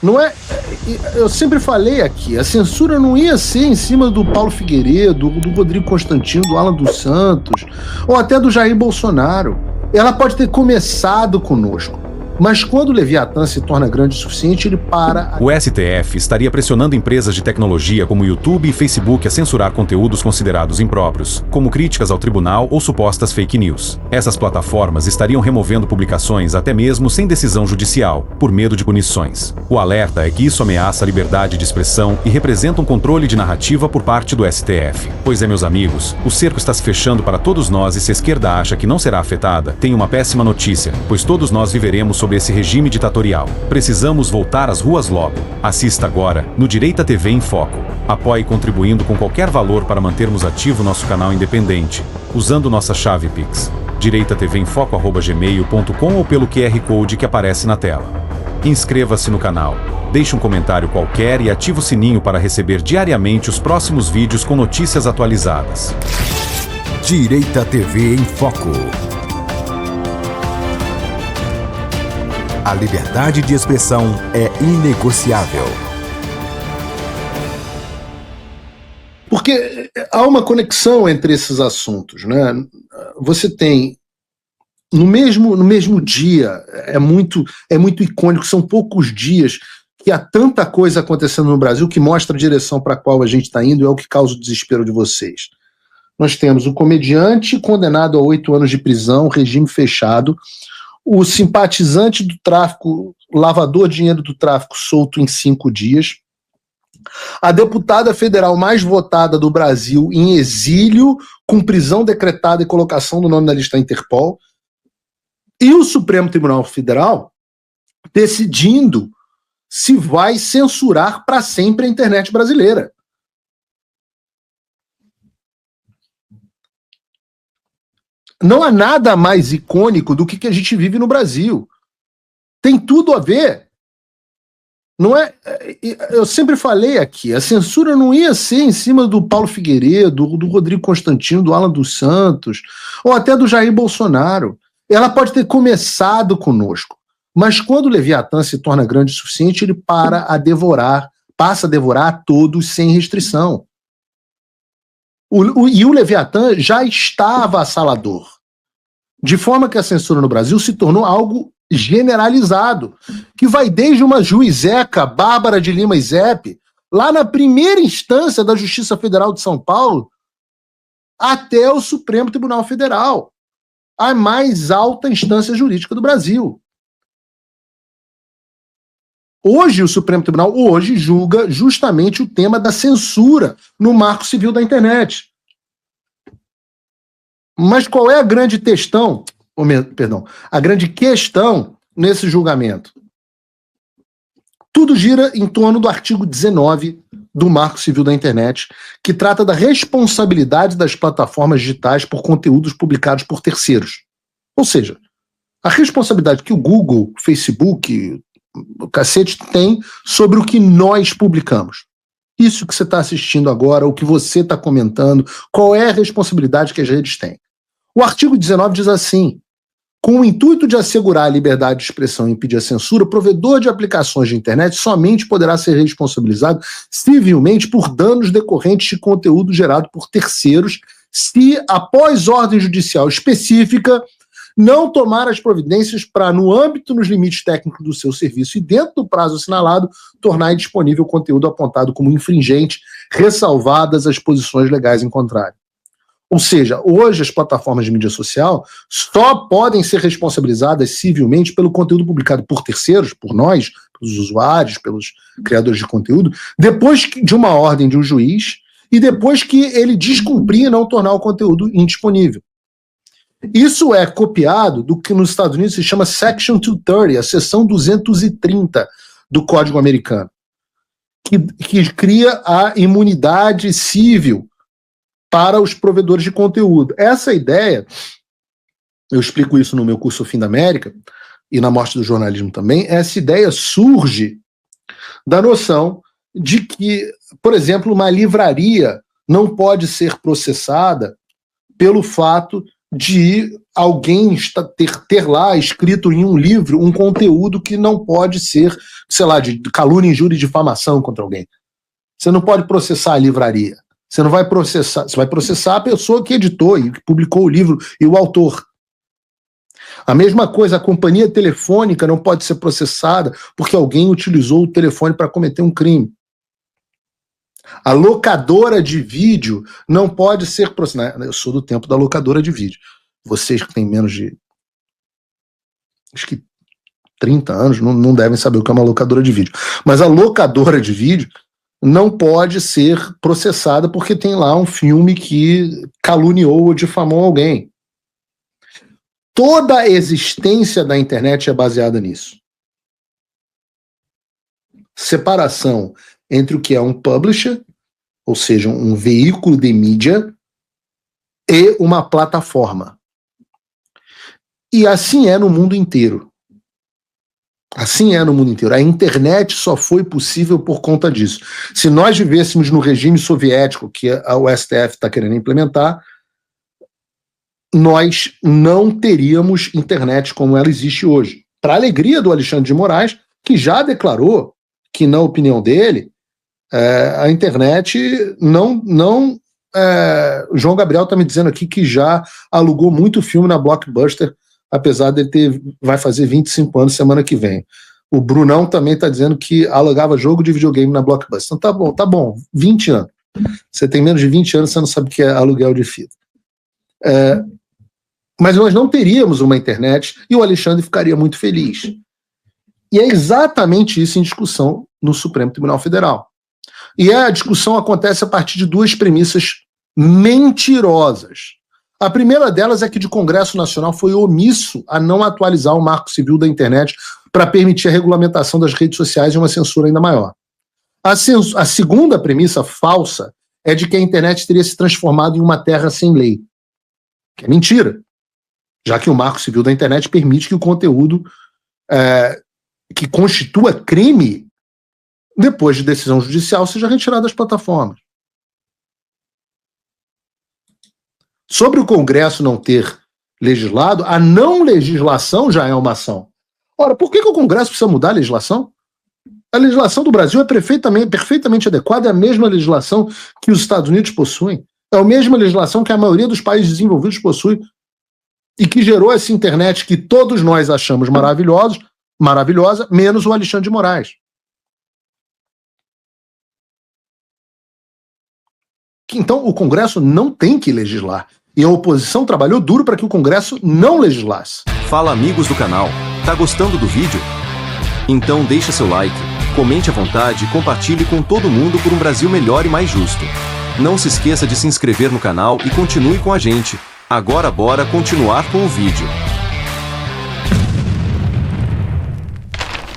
Não é, eu sempre falei aqui, a censura não ia ser em cima do Paulo Figueiredo, do Rodrigo Constantino, do Alan dos Santos, ou até do Jair Bolsonaro. Ela pode ter começado conosco, mas quando o Leviatã se torna grande o suficiente, ele para... O STF estaria pressionando empresas de tecnologia como YouTube e Facebook a censurar conteúdos considerados impróprios, como críticas ao tribunal ou supostas fake news. Essas plataformas estariam removendo publicações até mesmo sem decisão judicial, por medo de punições. O alerta é que isso ameaça a liberdade de expressão e representa um controle de narrativa por parte do STF. Pois é, meus amigos, o cerco está se fechando para todos nós e se a esquerda acha que não será afetada, tem uma péssima notícia, pois todos nós viveremos sobre esse regime ditatorial. Precisamos voltar às ruas logo. Assista agora no Direita TV em Foco. Apoie contribuindo com qualquer valor para mantermos ativo nosso canal independente, usando nossa chave Pix, direitatvemfoco@gmail.com ou pelo QR Code que aparece na tela. Inscreva-se no canal, deixe um comentário qualquer e ative o sininho para receber diariamente os próximos vídeos com notícias atualizadas. Direita TV em Foco. A liberdade de expressão é inegociável. Porque há uma conexão entre esses assuntos, né? Você tem, no mesmo dia, é muito icônico, são poucos dias que há tanta coisa acontecendo no Brasil que mostra a direção para a qual a gente está indo e é o que causa o desespero de vocês. Nós temos o comediante condenado a 8 anos de prisão, regime fechado, o simpatizante do tráfico, lavador de dinheiro do tráfico, solto em 5 dias, a deputada federal mais votada do Brasil em exílio, com prisão decretada e colocação do nome na lista da Interpol, e o Supremo Tribunal Federal decidindo se vai censurar para sempre a internet brasileira. Não há nada mais icônico do que a gente vive no Brasil. Tem tudo a ver. Não é? Eu sempre falei aqui, a censura não ia ser em cima do Paulo Figueiredo, do Rodrigo Constantino, do Alan dos Santos, ou até do Jair Bolsonaro. Ela pode ter começado conosco, mas quando o Leviatã se torna grande o suficiente, ele passa a devorar a todos sem restrição. E o Leviatã já está avassalador, de forma que a censura no Brasil se tornou algo generalizado, que vai desde uma juizeca, Bárbara de Lima Izep, lá na primeira instância da Justiça Federal de São Paulo, até o Supremo Tribunal Federal, a mais alta instância jurídica do Brasil. Hoje o Supremo Tribunal julga justamente o tema da censura no Marco Civil da Internet. Mas qual é a grande questão? A grande questão nesse julgamento? Tudo gira em torno do artigo 19 do Marco Civil da Internet, que trata da responsabilidade das plataformas digitais por conteúdos publicados por terceiros. Ou seja, a responsabilidade que o Google, o Facebook, o cacete tem sobre o que nós publicamos. Isso que você está assistindo agora, o que você está comentando, qual é a responsabilidade que as redes têm. O artigo 19 diz assim: com o intuito de assegurar a liberdade de expressão e impedir a censura, o provedor de aplicações de internet somente poderá ser responsabilizado civilmente por danos decorrentes de conteúdo gerado por terceiros, se, após ordem judicial específica, não tomar as providências para, no âmbito, nos limites técnicos do seu serviço e dentro do prazo assinalado, tornar disponível o conteúdo apontado como infringente, ressalvadas as posições legais em contrário. Ou seja, hoje as plataformas de mídia social só podem ser responsabilizadas civilmente pelo conteúdo publicado por terceiros, por nós, pelos usuários, pelos criadores de conteúdo, depois de uma ordem de um juiz e depois que ele descumprir e não tornar o conteúdo indisponível. Isso é copiado do que nos Estados Unidos se chama Section 230, a seção 230 do Código Americano, que cria a imunidade civil para os provedores de conteúdo. Essa ideia, eu explico isso no meu curso O Fim da América, e na Morte do Jornalismo também, essa ideia surge da noção de que, por exemplo, uma livraria não pode ser processada pelo fato de alguém ter lá escrito em um livro um conteúdo que não pode ser, sei lá, de calúnia, injúria e difamação contra alguém. Você não pode processar a livraria. Você não vai processar, você vai processar a pessoa que editou e que publicou o livro e o autor. A mesma coisa, a companhia telefônica não pode ser processada porque alguém utilizou o telefone para cometer um crime. A locadora de vídeo não pode ser processada. Eu sou do tempo da locadora de vídeo. Vocês que têm menos de, acho que 30 anos, não devem saber o que é uma locadora de vídeo. Mas a locadora de vídeo não pode ser processada porque tem lá um filme que caluniou ou difamou alguém. Toda a existência da internet é baseada nisso. Separação entre o que é um publisher, ou seja, um veículo de mídia, e uma plataforma. E assim é no mundo inteiro. Assim é no mundo inteiro. A internet só foi possível por conta disso. Se nós vivêssemos no regime soviético, que o STF está querendo implementar, nós não teríamos internet como ela existe hoje. Para a alegria do Alexandre de Moraes, que já declarou que, na opinião dele, a internet não... João Gabriel está me dizendo aqui que já alugou muito filme na Blockbuster, apesar de vai fazer 25 anos semana que vem. O Brunão também está dizendo que alugava jogo de videogame na Blockbuster. Então tá bom, 20 anos. Você tem menos de 20 anos, você não sabe o que é aluguel de fita. Mas nós não teríamos uma internet e o Alexandre ficaria muito feliz. E é exatamente isso em discussão no Supremo Tribunal Federal. E a discussão acontece a partir de duas premissas mentirosas. A primeira delas é que o Congresso Nacional foi omisso a não atualizar o Marco Civil da internet para permitir a regulamentação das redes sociais e uma censura ainda maior. A segunda premissa falsa é de que a internet teria se transformado em uma terra sem lei, que é mentira, já que o Marco Civil da internet permite que o conteúdo que constitua crime, depois de decisão judicial, seja retirado das plataformas. Sobre o Congresso não ter legislado, a não legislação já é uma ação. Ora, por que o Congresso precisa mudar a legislação? A legislação do Brasil é perfeitamente adequada, é a mesma legislação que os Estados Unidos possuem, é a mesma legislação que a maioria dos países desenvolvidos possui, e que gerou essa internet que todos nós achamos maravilhosa, menos o Alexandre de Moraes. Então, o Congresso não tem que legislar. E a oposição trabalhou duro para que o Congresso não legislasse. Fala, amigos do canal. Tá gostando do vídeo? Então deixa seu like, comente à vontade e compartilhe com todo mundo por um Brasil melhor e mais justo. Não se esqueça de se inscrever no canal e continue com a gente. Agora bora continuar com o vídeo.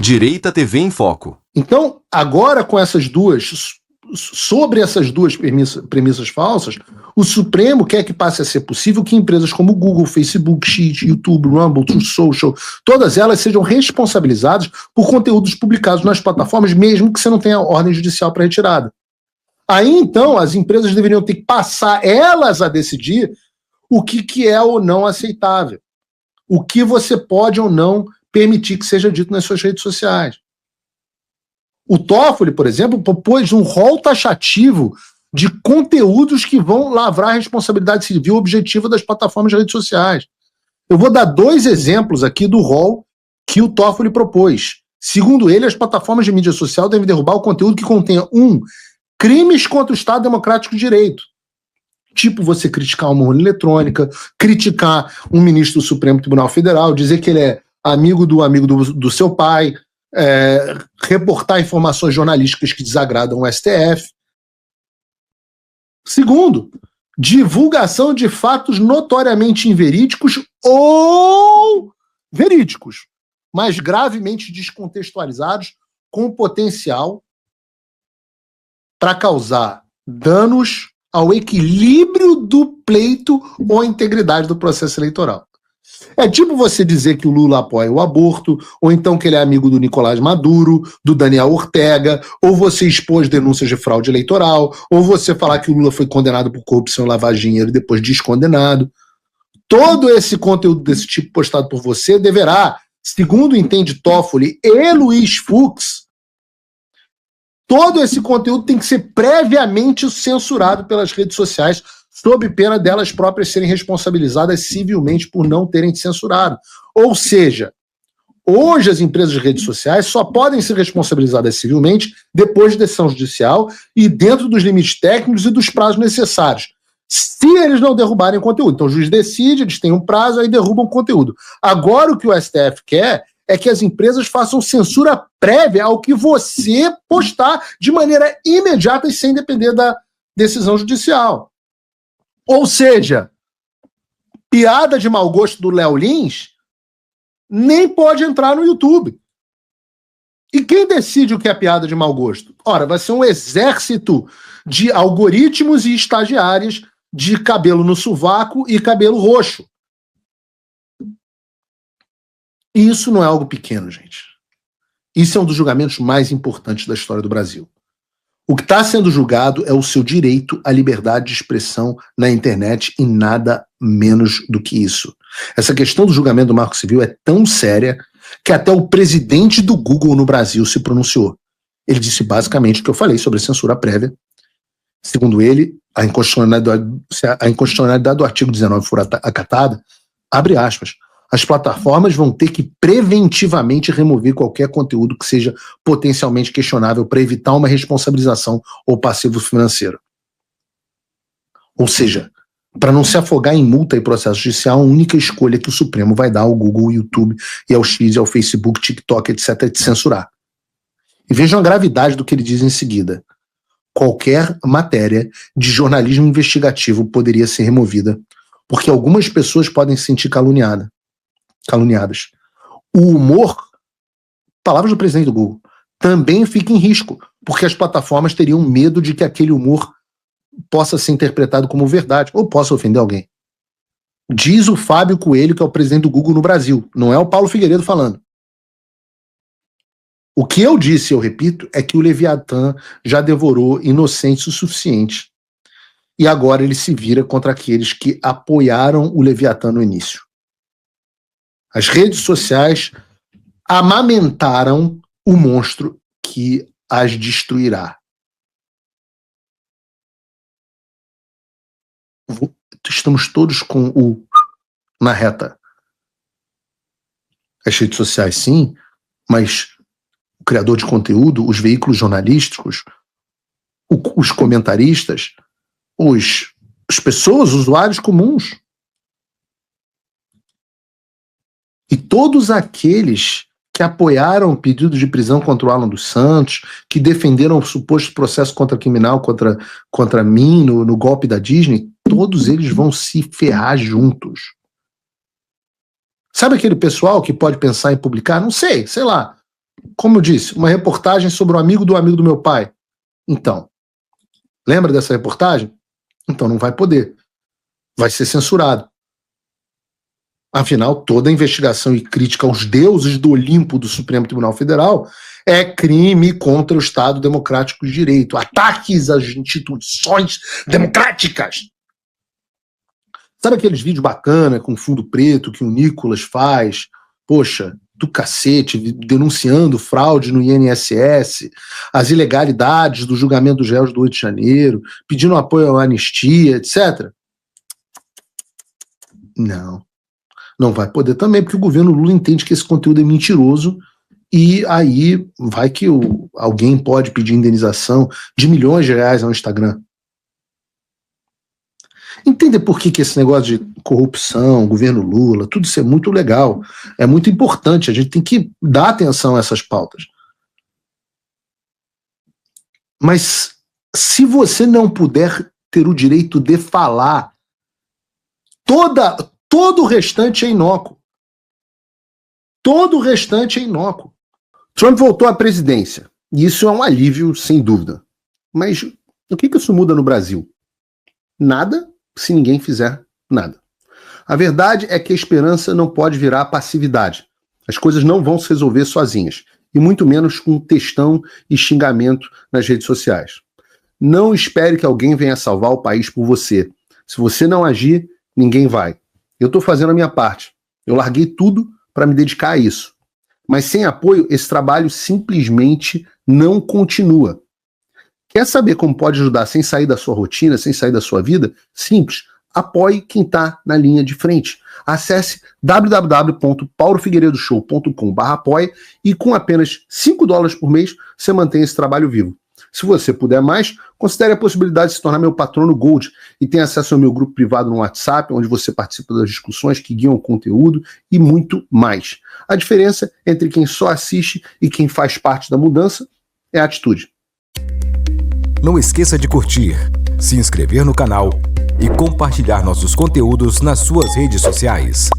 Direita TV em Foco. Então, agora com sobre essas duas premissas falsas, o Supremo quer que passe a ser possível que empresas como Google, Facebook, Sheet, YouTube, Rumble, Truth Social, todas elas sejam responsabilizadas por conteúdos publicados nas plataformas, mesmo que você não tenha ordem judicial para retirada. Aí, então, as empresas deveriam ter que passar elas a decidir o que é ou não aceitável, o que você pode ou não permitir que seja dito nas suas redes sociais. O Toffoli, por exemplo, propôs um rol taxativo de conteúdos que vão lavrar a responsabilidade civil objetiva das plataformas de redes sociais. Eu vou dar 2 exemplos aqui do rol que o Toffoli propôs. Segundo ele, as plataformas de mídia social devem derrubar o conteúdo que contenha 1. Crimes contra o Estado Democrático de Direito. Tipo você criticar uma urna eletrônica, criticar um ministro do Supremo Tribunal Federal, dizer que ele é amigo do seu pai, reportar informações jornalísticas que desagradam o STF. Segundo, divulgação de fatos notoriamente inverídicos ou verídicos, mas gravemente descontextualizados, com potencial para causar danos ao equilíbrio do pleito ou à integridade do processo eleitoral. É tipo você dizer que o Lula apoia o aborto, ou então que ele é amigo do Nicolás Maduro, do Daniel Ortega, ou você expôs denúncias de fraude eleitoral, ou você falar que o Lula foi condenado por corrupção e lavagem de dinheiro e depois descondenado. todo esse conteúdo desse tipo postado por você deverá, segundo entende Toffoli e Luiz Fux, todo esse conteúdo tem que ser previamente censurado pelas redes sociais, sob pena delas próprias serem responsabilizadas civilmente por não terem censurado. Ou seja, hoje as empresas de redes sociais só podem ser responsabilizadas civilmente depois de decisão judicial e dentro dos limites técnicos e dos prazos necessários, se eles não derrubarem o conteúdo. Então o juiz decide, eles têm um prazo, aí derrubam o conteúdo. Agora o que o STF quer é que as empresas façam censura prévia ao que você postar de maneira imediata e sem depender da decisão judicial. Ou seja, piada de mau gosto do Léo Lins nem pode entrar no YouTube. E quem decide o que é piada de mau gosto? Ora, vai ser um exército de algoritmos e estagiários de cabelo no sovaco e cabelo roxo. E isso não é algo pequeno, gente. Isso é um dos julgamentos mais importantes da história do Brasil. O que está sendo julgado é o seu direito à liberdade de expressão na internet e nada menos do que isso. Essa questão do julgamento do Marco Civil é tão séria que até o presidente do Google no Brasil se pronunciou. Ele disse basicamente o que eu falei sobre a censura prévia. Segundo ele, a inconstitucionalidade do artigo 19 for acatada, abre aspas, as plataformas vão ter que preventivamente remover qualquer conteúdo que seja potencialmente questionável para evitar uma responsabilização ou passivo financeiro. Ou seja, para não se afogar em multa e processo judicial, a única escolha que o Supremo vai dar ao Google, ao YouTube e ao X, e ao Facebook, TikTok, etc., é de censurar. E vejam a gravidade do que ele diz em seguida. Qualquer matéria de jornalismo investigativo poderia ser removida, porque algumas pessoas podem se sentir caluniadas. O humor, palavras do presidente do Google, também fica em risco, porque as plataformas teriam medo de que aquele humor possa ser interpretado como verdade, ou possa ofender alguém. Diz o Fábio Coelho, que é o presidente do Google no Brasil, não é o Paulo Figueiredo falando. O que eu disse, eu repito, é que o Leviatã já devorou inocentes o suficiente. E agora ele se vira contra aqueles que apoiaram o Leviatã no início. As redes sociais amamentaram o monstro que as destruirá. Estamos todos com o na reta. As redes sociais, sim, mas o criador de conteúdo, os veículos jornalísticos, os comentaristas, as pessoas, os usuários comuns. E todos aqueles que apoiaram o pedido de prisão contra o Alan dos Santos, que defenderam o suposto processo criminal contra mim no golpe da Disney, todos eles vão se ferrar juntos. Sabe aquele pessoal que pode pensar em publicar? Não sei lá. Como eu disse, uma reportagem sobre o amigo do meu pai. Então, lembra dessa reportagem? Então não vai poder. Vai ser censurado. Afinal, toda investigação e crítica aos deuses do Olimpo do Supremo Tribunal Federal é crime contra o Estado Democrático de Direito, ataques às instituições democráticas. Sabe aqueles vídeos bacanas com fundo preto que o Nicolas faz? Poxa, do cacete, denunciando fraude no INSS, as ilegalidades do julgamento dos réus do 8 de janeiro, pedindo apoio à anistia, etc. Não vai poder também, porque o governo Lula entende que esse conteúdo é mentiroso e aí vai que alguém pode pedir indenização de milhões de reais ao Instagram. Entender por que esse negócio de corrupção, governo Lula, tudo isso é muito legal, é muito importante, a gente tem que dar atenção a essas pautas. Mas se você não puder ter o direito de falar, todo o restante é inócuo. Todo o restante é inócuo. Trump voltou à presidência. E isso é um alívio, sem dúvida. Mas o que isso muda no Brasil? Nada, se ninguém fizer nada. A verdade é que a esperança não pode virar passividade. As coisas não vão se resolver sozinhas. E muito menos com textão e xingamento nas redes sociais. Não espere que alguém venha salvar o país por você. Se você não agir, ninguém vai. Eu estou fazendo a minha parte. Eu larguei tudo para me dedicar a isso. Mas sem apoio, esse trabalho simplesmente não continua. Quer saber como pode ajudar sem sair da sua rotina, sem sair da sua vida? Simples. Apoie quem está na linha de frente. Acesse www.paulofigueiredoshow.com/apoie e com apenas $5 por mês você mantém esse trabalho vivo. Se você puder mais, considere a possibilidade de se tornar meu patrono Gold e tenha acesso ao meu grupo privado no WhatsApp, onde você participa das discussões que guiam o conteúdo e muito mais. A diferença entre quem só assiste e quem faz parte da mudança é a atitude. Não esqueça de curtir, se inscrever no canal e compartilhar nossos conteúdos nas suas redes sociais.